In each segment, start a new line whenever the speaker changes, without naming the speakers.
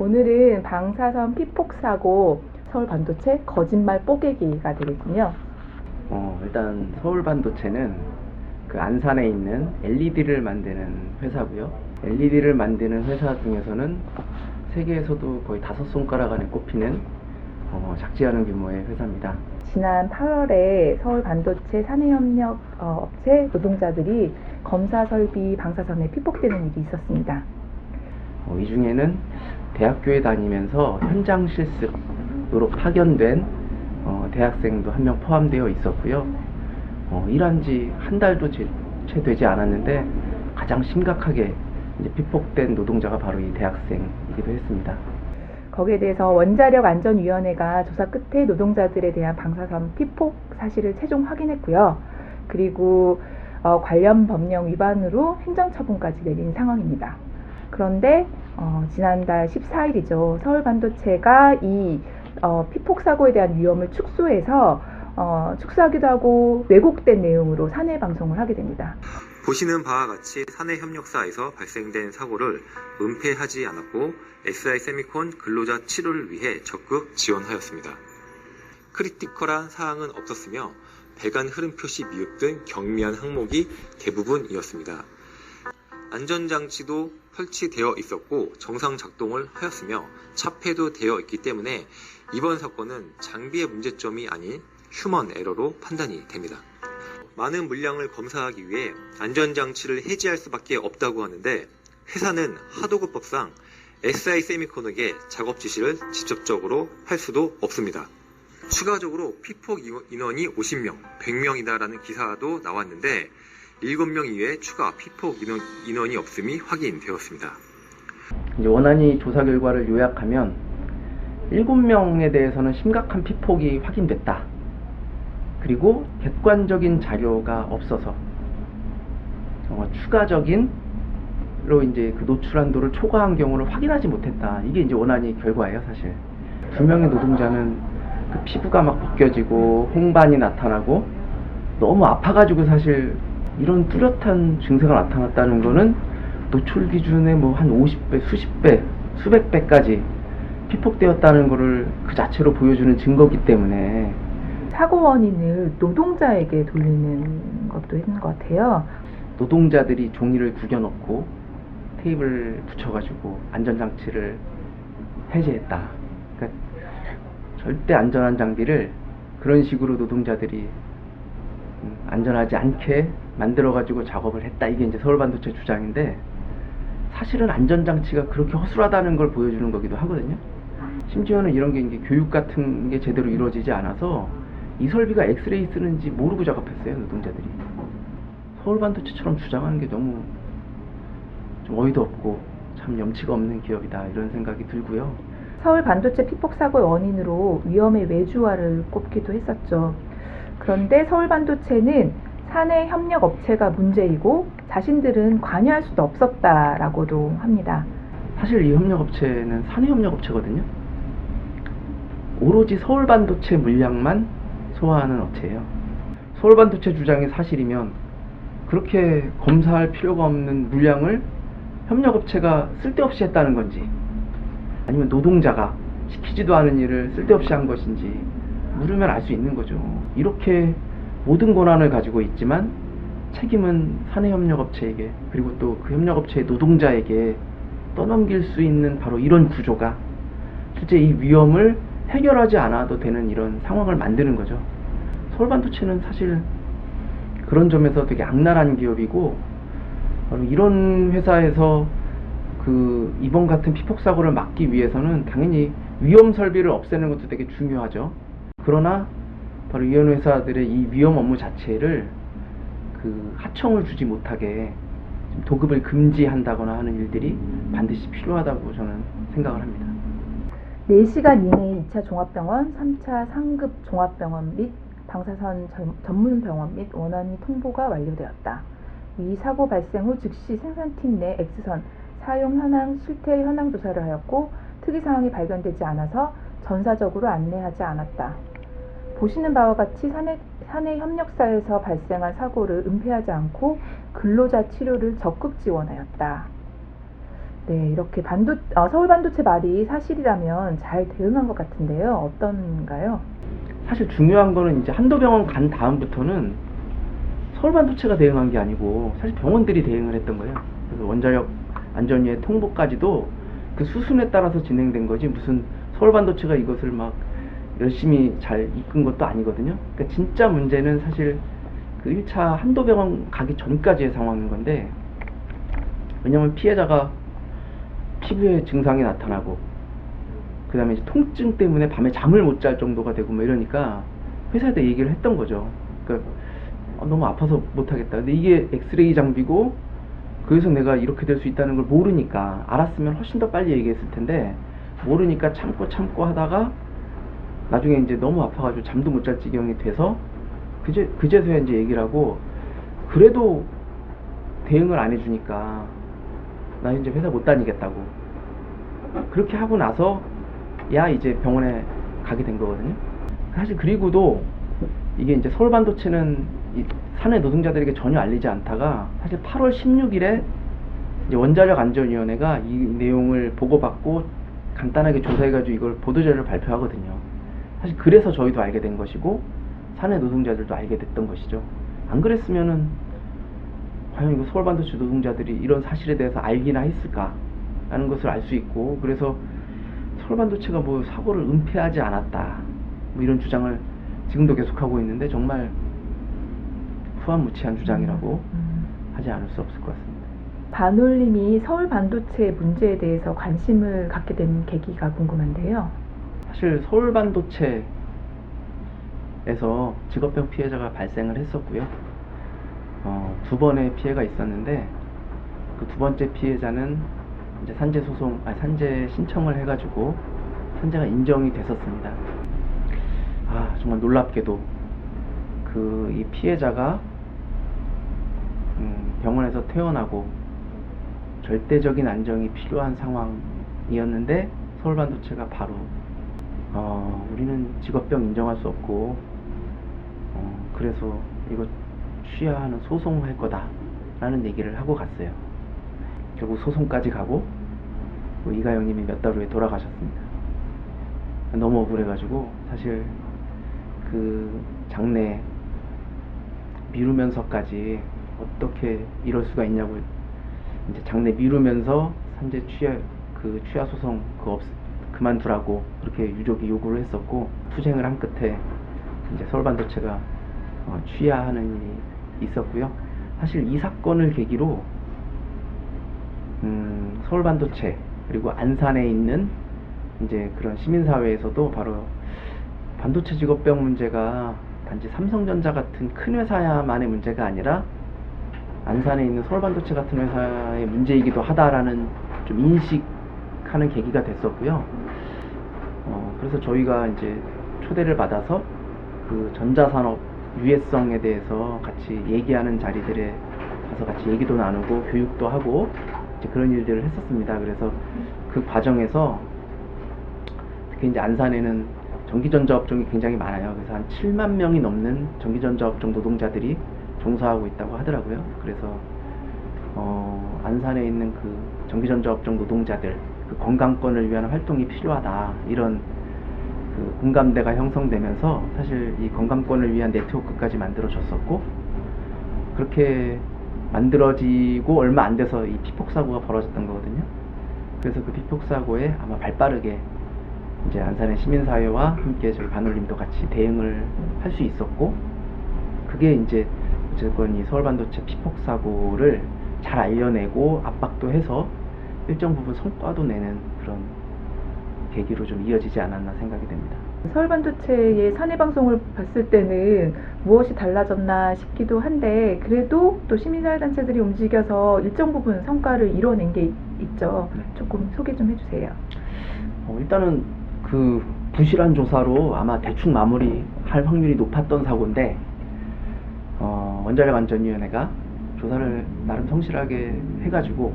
오늘은 방사선 피폭 사고 서울 반도체 거짓말 뽀개기가 되겠군요.
일단 서울 반도체는 그 안산에 있는 LED를 만드는 회사고요. LED를 만드는 회사 중에서는 세계에서도 거의 5손가락 안에 꼽히는 작지 않은 규모의 회사입니다.
지난 8월에 서울 반도체 사내협력 업체 노동자들이 검사 설비 방사선에 피폭되는 일이 있었습니다.
이 중에는 대학교에 다니면서 현장 실습으로 파견된 대학생도 한 명 포함되어 있었고요. 일한 지 한 달도 채 되지 않았는데 가장 심각하게 이제 피폭된 노동자가 바로 이 대학생이기도 했습니다.
거기에 대해서 원자력안전위원회가 조사 끝에 노동자들에 대한 방사선 피폭 사실을 최종 확인했고요. 그리고 관련 법령 위반으로 행정처분까지 내린 상황입니다. 그런데 지난달 14일이죠. 서울 반도체가 이 피폭 사고에 대한 위험을 축소해서 축소하기도 하고 왜곡된 내용으로 사내 방송을 하게 됩니다.
보시는 바와 같이 사내협력사에서 발생된 사고를 은폐하지 않았고 SI세미콘 근로자 치료를 위해 적극 지원하였습니다. 크리티컬한 사항은 없었으며 배관 흐름 표시 미흡 등 경미한 항목이 대부분이었습니다. 안전장치도 설치되어 있었고 정상 작동을 하였으며 차폐도 되어 있기 때문에 이번 사건은 장비의 문제점이 아닌 휴먼 에러로 판단이 됩니다. 많은 물량을 검사하기 위해 안전장치를 해지할 수밖에 없다고 하는데 회사는 하도급법상 SI세미콘에게 작업 지시를 직접적으로 할 수도 없습니다. 추가적으로 피폭 인원이 50명, 100명이다라는 기사도 나왔는데 7명 이외에 추가 피폭 인원이 없음이 확인되었습니다.
이제 원안이 조사 결과를 요약하면 7명에 대해서는 심각한 피폭이 확인됐다. 그리고 객관적인 자료가 없어서 추가적인로 이제 그 노출 한도를 초과한 경우를 확인하지 못했다. 이게 이제 원안이 결과예요, 사실. 2명의 노동자는 그 피부가 막 벗겨지고 홍반이 나타나고 너무 아파가지고 사실 이런 뚜렷한 증세가 나타났다는 거는 노출 기준의 뭐 한 50배, 수십 배, 수백 배까지 피폭되었다는 거를 그 자체로 보여주는 증거기 때문에
사고 원인을 노동자에게 돌리는 것도 있는 것 같아요.
노동자들이 종이를 구겨놓고 테이블 붙여가지고 안전장치를 해제했다. 그러니까 절대 안전한 장비를 그런 식으로 노동자들이 안전하지 않게 만들어가지고 작업을 했다. 이게 이제 서울반도체 주장인데 사실은 안전장치가 그렇게 허술하다는 걸 보여주는 거기도 하거든요. 심지어는 이런 게 이제 교육 같은 게 제대로 이루어지지 않아서 이 설비가 엑스레이 쓰는지 모르고 작업했어요, 노동자들이. 서울반도체처럼 주장하는 게 너무 좀 어이도 없고 참 염치가 없는 기업이다 이런 생각이 들고요.
서울 반도체 피폭 사고의 원인으로 위험의 외주화를 꼽기도 했었죠. 그런데 서울 반도체는 사내 협력 업체가 문제이고 자신들은 관여할 수도 없었다라고도 합니다.
사실 이 협력업체는 사내 협력업체거든요. 오로지 서울 반도체 물량만 소화하는 업체예요. 서울 반도체 주장이 사실이면 그렇게 검사할 필요가 없는 물량을 협력업체가 쓸데없이 했다는 건지 아니면 노동자가 시키지도 않은 일을 쓸데없이 한 것인지 물으면 알 수 있는 거죠. 이렇게 모든 권한을 가지고 있지만 책임은 사내협력업체에게 그리고 또 그 협력업체의 노동자에게 떠넘길 수 있는 바로 이런 구조가 실제 이 위험을 해결하지 않아도 되는 이런 상황을 만드는 거죠. 서울반도체는 사실 그런 점에서 되게 악랄한 기업이고 바로 이런 회사에서 그 이번 같은 피폭 사고를 막기 위해서는 당연히 위험 설비를 없애는 것도 되게 중요하죠. 그러나 바로 이런 회사들의 이 위험 업무 자체를 그 하청을 주지 못하게 도급을 금지한다거나 하는 일들이 반드시 필요하다고 저는 생각을 합니다.
4시간 이내에 2차 종합병원, 3차 상급 종합병원 및 방사선 전문병원 및 원안이 통보가 완료되었다. 이 사고 발생 후 즉시 생산팀 내 X선 사용 현황 실태 현황 조사를 하였고 특이사항이 발견되지 않아서 전사적으로 안내하지 않았다. 보시는 바와 같이 사내 협력사에서 발생한 사고를 은폐하지 않고 근로자 치료를 적극 지원하였다. 네, 이렇게 서울 반도체 말이 사실이라면 잘 대응한 것 같은데요. 어떤가요?
사실 중요한 거는 이제 한도 병원 간 다음부터는 서울 반도체가 대응한 게 아니고 사실 병원들이 대응을 했던 거예요. 그래서 원자력 안전위의 통보까지도 그 수순에 따라서 진행된 거지, 무슨 서울 반도체가 이것을 막 열심히 잘 이끈 것도 아니거든요. 그러니까 진짜 문제는 사실 그 1차 한도 병원 가기 전까지의 상황인 건데, 왜냐면 피해자가 피부에 증상이 나타나고 그 다음에 이제 통증 때문에 밤에 잠을 못 잘 정도가 되고 뭐 이러니까 회사에다 얘기를 했던 거죠. 그러니까 너무 아파서 못하겠다. 근데 이게 엑스레이 장비고, 그래서 내가 이렇게 될 수 있다는 걸 모르니까, 알았으면 훨씬 더 빨리 얘기했을 텐데 모르니까 참고 하다가 나중에 이제 너무 아파가지고 잠도 못 잘 지경이 돼서 그제서야 이제 얘기를 하고, 그래도 대응을 안 해주니까 나 이제 회사 못 다니겠다고 그렇게 하고 나서 이제 병원에 가게 된 거거든요. 사실 그리고도 이게 이제 서울 반도체는 이 사내 노동자들에게 전혀 알리지 않다가 사실 8월 16일에 이제 원자력 안전위원회가 이 내용을 보고받고 간단하게 조사해가지고 이걸 보도자료를 발표하거든요. 사실 그래서 저희도 알게 된 것이고 사내 노동자들도 알게 됐던 것이죠. 안 그랬으면은 과연 이거 서울 반도체 노동자들이 이런 사실에 대해서 알기나 했을까라는 것을 알 수 있고, 그래서 서울 반도체가 뭐 사고를 은폐하지 않았다 뭐 이런 주장을 지금도 계속하고 있는데, 정말 후한무치한 주장이라고 하지 않을 수 없을 것 같습니다.
반올림이 서울 반도체 문제에 대해서 관심을 갖게 된 계기가 궁금한데요.
사실 서울 반도체에서 직업병 피해자가 발생을 했었고요. 2번의 피해가 있었는데, 그 2번째 피해자는 이제 산재 신청을 해가지고 산재가 인정이 됐었습니다. 정말 놀랍게도 이 피해자가 병원에서 퇴원하고 절대적인 안정이 필요한 상황이었는데 서울 반도체가 바로 우리는 직업병 인정할 수 없고 그래서 이거 취하하는 소송할 거다 라는 얘기를 하고 갔어요. 결국 소송까지 가고 이가영님이 몇 달 후에 돌아가셨습니다. 너무 억울해가지고 사실 그 장례 미루면서까지 어떻게 이럴 수가 있냐고, 이제 장례 미루면서 산재 취하 소송 그만두라고 그렇게 유족이 요구를 했었고, 투쟁을 한 끝에 이제 서울 반도체가 취하하는 일이 있었고요. 사실 이 사건을 계기로 서울 반도체 그리고 안산에 있는 이제 그런 시민사회에서도 바로 반도체 직업병 문제가 단지 삼성전자 같은 큰 회사야만의 문제가 아니라 안산에 있는 서울 반도체 같은 회사의 문제이기도 하다라는 좀 인식하는 계기가 됐었고요. 그래서 저희가 이제 초대를 받아서 그 전자산업 유해성에 대해서 같이 얘기하는 자리들에 가서 같이 얘기도 나누고 교육도 하고 이제 그런 일들을 했었습니다. 그래서 그 과정에서 특히 이제 안산에는 전기전자 업종이 굉장히 많아요. 그래서 한 7만 명이 넘는 전기전자 업종 노동자들이 종사하고 있다고 하더라고요. 그래서 안산에 있는 그 전기전자 업종 노동자들 그 건강권을 위한 활동이 필요하다, 이런 그 공감대가 형성되면서 사실 이 건강권을 위한 네트워크까지 만들어졌었고, 그렇게 만들어지고 얼마 안 돼서 이 피폭사고가 벌어졌던 거거든요. 그래서 그 피폭사고에 아마 발빠르게 이제 안산의 시민사회와 함께 저희 반올림도 같이 대응을 할 수 있었고, 그게 이제 어쨌건 이 서울 반도체 피폭사고를 잘 알려내고 압박도 해서 일정 부분 성과도 내는 그런 계기로 좀 이어지지 않았나 생각이 됩니다.
서울 반도체의 사내 방송을 봤을 때는 무엇이 달라졌나 싶기도 한데, 그래도 또 시민사회 단체들이 움직여서 일정 부분 성과를 이뤄낸 게 있죠. 조금 소개 좀 해주세요.
일단은 그 부실한 조사로 아마 대충 마무리할 확률이 높았던 사고인데, 원자력 안전위원회가 조사를 나름 성실하게 해가지고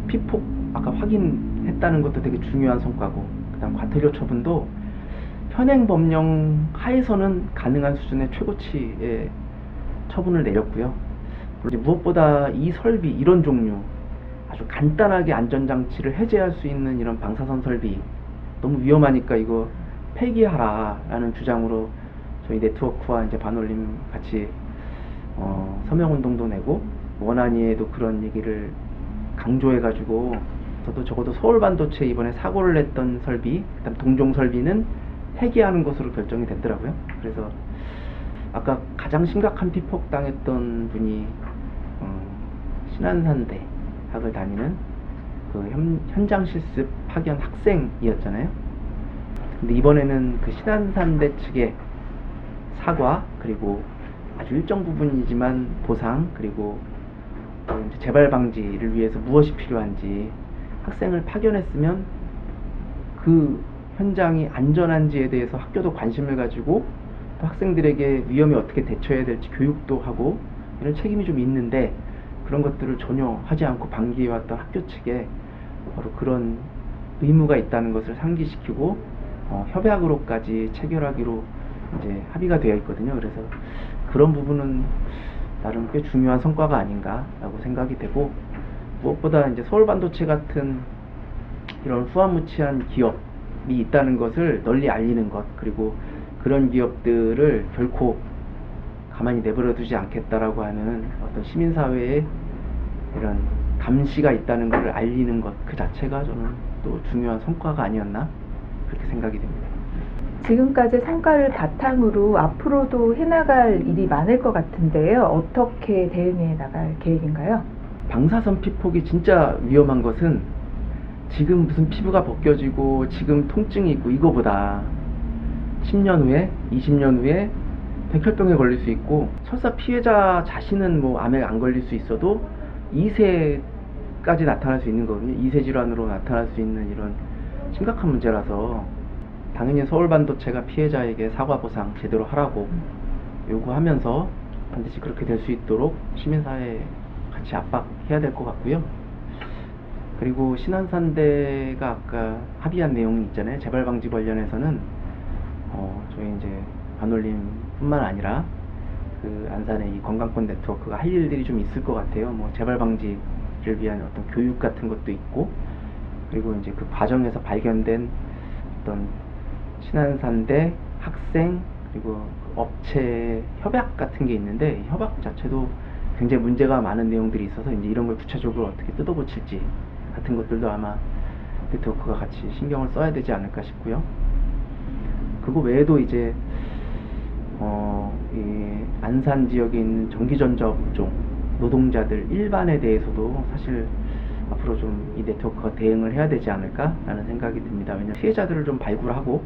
피폭 아까 확인했다는 것도 되게 중요한 성과고, 그다음 과태료 처분도 현행 법령 하에서는 가능한 수준의 최고치의 처분을 내렸고요. 무엇보다 이 설비 이런 종류 아주 간단하게 안전장치를 해제할 수 있는 이런 방사선 설비 너무 위험하니까 이거 폐기하라라는 주장으로 저희 네트워크와 이제 반올림 같이 서명운동도 내고 원안위에도 그런 얘기를 강조해가지고 저도 적어도 서울반도체 이번에 사고를 냈던 설비, 그다음 동종 설비는 폐기하는 것으로 결정이 됐더라고요. 그래서 아까 가장 심각한 피폭 당했던 분이 신안산대학을 다니는 그 현장 실습 파견 학생이었잖아요. 근데 이번에는 그 신안산대 측의 사과, 그리고 아주 일정 부분이지만 보상, 그리고 이제 재발 방지를 위해서 무엇이 필요한지 학생을 파견했으면 그 현장이 안전한지에 대해서 학교도 관심을 가지고 또 학생들에게 위험에 어떻게 대처해야 될지 교육도 하고 이런 책임이 좀 있는데 그런 것들을 전혀 하지 않고 방기해왔던 학교 측에 바로 그런 의무가 있다는 것을 상기시키고 협약으로까지 체결하기로 이제 합의가 되어 있거든요. 그래서 그런 부분은 나름 꽤 중요한 성과가 아닌가라고 생각이 되고, 무엇보다 이제 서울반도체 같은 이런 후한무치한 기업이 있다는 것을 널리 알리는 것, 그리고 그런 기업들을 결코 가만히 내버려 두지 않겠다라고 하는 어떤 시민사회의 이런 감시가 있다는 것을 알리는 것 그 자체가 저는 또 중요한 성과가 아니었나 그렇게 생각이 됩니다.
지금까지 성과를 바탕으로 앞으로도 해나갈 일이 많을 것 같은데요. 어떻게 대응해 나갈 계획인가요?
방사선 피폭이 진짜 위험한 것은 지금 무슨 피부가 벗겨지고 지금 통증이 있고 이거보다 10년 후에 20년 후에 백혈병에 걸릴 수 있고, 설사 피해자 자신은 뭐 암에 안 걸릴 수 있어도 2세까지 나타날 수 있는 거거든요. 2세 질환으로 나타날 수 있는 이런 심각한 문제라서 당연히 서울반도체가 피해자에게 사과보상 제대로 하라고 요구하면서 반드시 그렇게 될 수 있도록 시민사회에 같이 압박해야 될 것 같고요. 그리고 신안산대가 아까 합의한 내용이 있잖아요. 재발방지 관련해서는 저희 이제 반올림뿐만 아니라 그 안산의 이 관광권 네트워크가 할 일들이 좀 있을 것 같아요. 뭐 재발방지를 위한 어떤 교육 같은 것도 있고, 그리고 이제 그 과정에서 발견된 어떤 신안산대 학생 그리고 업체 협약 같은 게 있는데, 이 협약 자체도 굉장히 문제가 많은 내용들이 있어서 이제 이런 걸 구체적으로 어떻게 뜯어고칠지 같은 것들도 아마 네트워크가 같이 신경을 써야 되지 않을까 싶고요. 그거 외에도 이제 이 안산 지역에 있는 전기전자 업종 노동자들 일반에 대해서도 사실 앞으로 좀 이 네트워크가 대응을 해야 되지 않을까라는 생각이 듭니다. 왜냐하면 피해자들을 좀 발굴하고,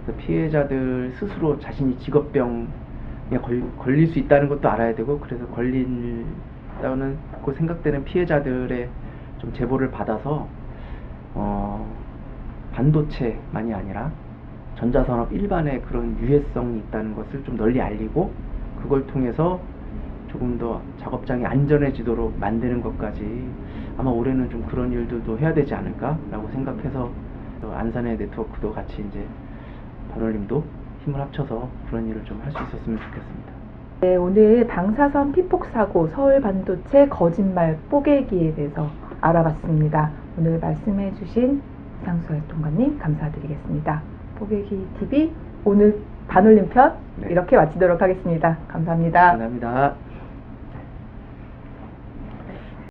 그래서 피해자들 스스로 자신이 직업병에 걸릴 수 있다는 것도 알아야 되고, 그래서 걸린다는 그 생각되는 피해자들의 좀 제보를 받아서 반도체만이 아니라 전자산업 일반에 그런 유해성이 있다는 것을 좀 널리 알리고, 그걸 통해서 조금 더 작업장이 안전해지도록 만드는 것까지 아마 올해는 좀 그런 일들도 해야 되지 않을까라고 생각해서 안산의 네트워크도 같이 이제 반올림도 힘을 합쳐서 그런 일을 좀 할 수 있었으면 좋겠습니다.
네, 오늘 방사선 피폭 사고 서울반도체 거짓말 뽀개기에 대해서 알아봤습니다. 오늘 말씀해 주신 이상수 활동가님 감사드리겠습니다. 뽀개기 TV 오늘 반올림 편
네.
이렇게 마치도록 하겠습니다. 감사합니다.
감사합니다.